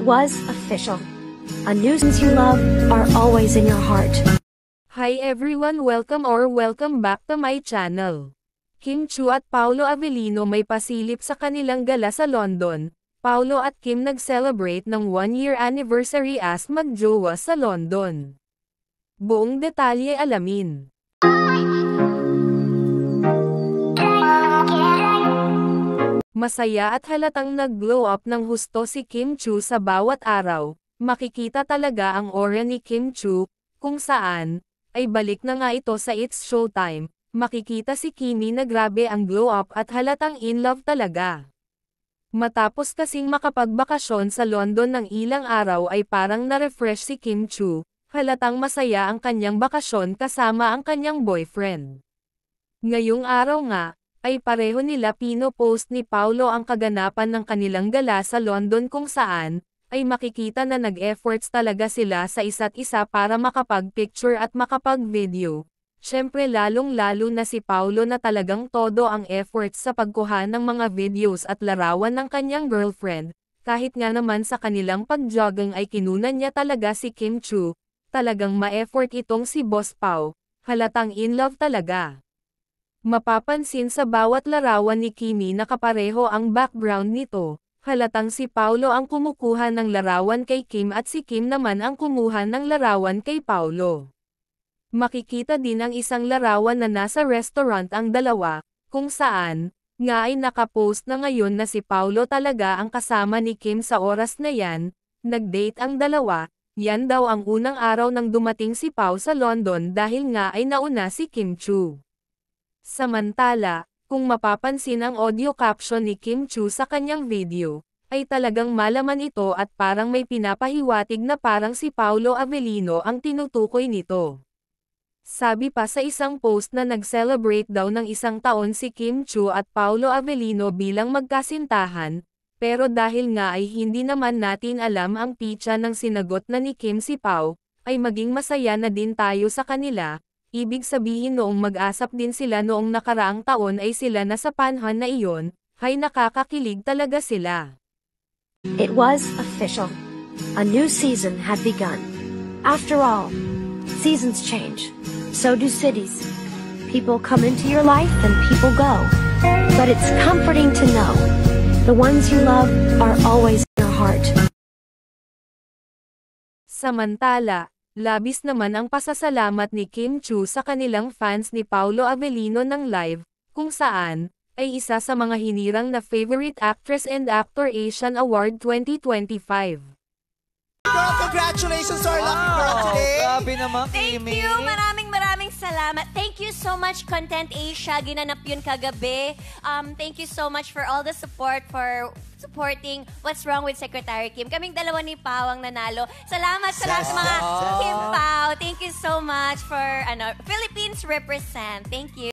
It was official. A news you love are always in your heart. Hi everyone, welcome back to my channel. Kim Chiu at Paolo Avellino may pasilip sa kanilang gala sa London. Paolo at Kim nag-celebrate ng 1-year anniversary as magjowa sa London. Buong detalye alamin. Masaya at halatang nag-glow up ng husto si Kim Chiu sa bawat araw. Makikita talaga ang aura ni Kim Chiu, kung saan, ay balik na nga ito sa It's Showtime. Makikita si Kimi na grabe ang glow up at halatang in love talaga. Matapos kasing makapagbakasyon sa London ng ilang araw ay parang na-refresh si Kim Chiu, halatang masaya ang kanyang bakasyon kasama ang kanyang boyfriend. Ngayong araw nga, ay pareho nila pino-post ni Paolo ang kaganapan ng kanilang gala sa London kung saan, ay makikita na nag-efforts talaga sila sa isa't isa para makapag-picture at makapag-video. Syempre lalong-lalo na si Paolo na talagang todo ang efforts sa pagkuha ng mga videos at larawan ng kanyang girlfriend, kahit nga naman sa kanilang pag-jogging ay kinunan niya talaga si Kim Chiu, talagang ma-effort itong si Boss Pao, halatang in love talaga. Mapapansin sa bawat larawan ni Kimi na kapareho ang background nito, halatang si Paolo ang kumukuha ng larawan kay Kim at si Kim naman ang kumuha ng larawan kay Paolo. Makikita din ang isang larawan na nasa restaurant ang dalawa, kung saan, nga ay nakapost na ngayon na si Paolo talaga ang kasama ni Kim sa oras na yan, nag-date ang dalawa, yan daw ang unang araw nang dumating si Pao sa London dahil nga ay nauna si Kim Chiu. Samantala, kung mapapansin ang audio caption ni Kim Chiu sa kanyang video, ay talagang malaman ito at parang may pinapahiwatig na parang si Paolo Avellino ang tinutukoy nito. Sabi pa sa isang post na nag-celebrate daw ng 1 taon si Kim Chiu at Paolo Avellino bilang magkasintahan, pero dahil nga ay hindi naman natin alam ang pitsa ng sinagot na ni Kim si Pao, ay maging masaya na din tayo sa kanila. Ibig sabihin noong mag-asap din sila noong nakaraang taon ay sila na sa panahon na iyon, ay nakakakilig talaga sila. It was official. A new season had begun. After all, seasons change. So do cities. People come into your life and people go. But it's comforting to know the ones you love are always in your heart. Samantala, labis naman ang pasasalamat ni Kim Chiu sa kanilang fans ni Paolo Avellino ng live, kung saan, ay isa sa mga hinirang na Favorite Actress and Actor Asian Award 2025. Girl, congratulations to our lucky girl today! Grabe naman, Thank Kimi. you! Maraming salamat. Thank you so much, Content Asia. Ginanap yun kagabi. Thank you so much for all the support, for supporting What's Wrong with Secretary Kim. Kaming dalawa ni Pao ang nanalo. Salamat sa lahat ng mga Kim Pao. Thank you so much for Philippines represent. Thank you.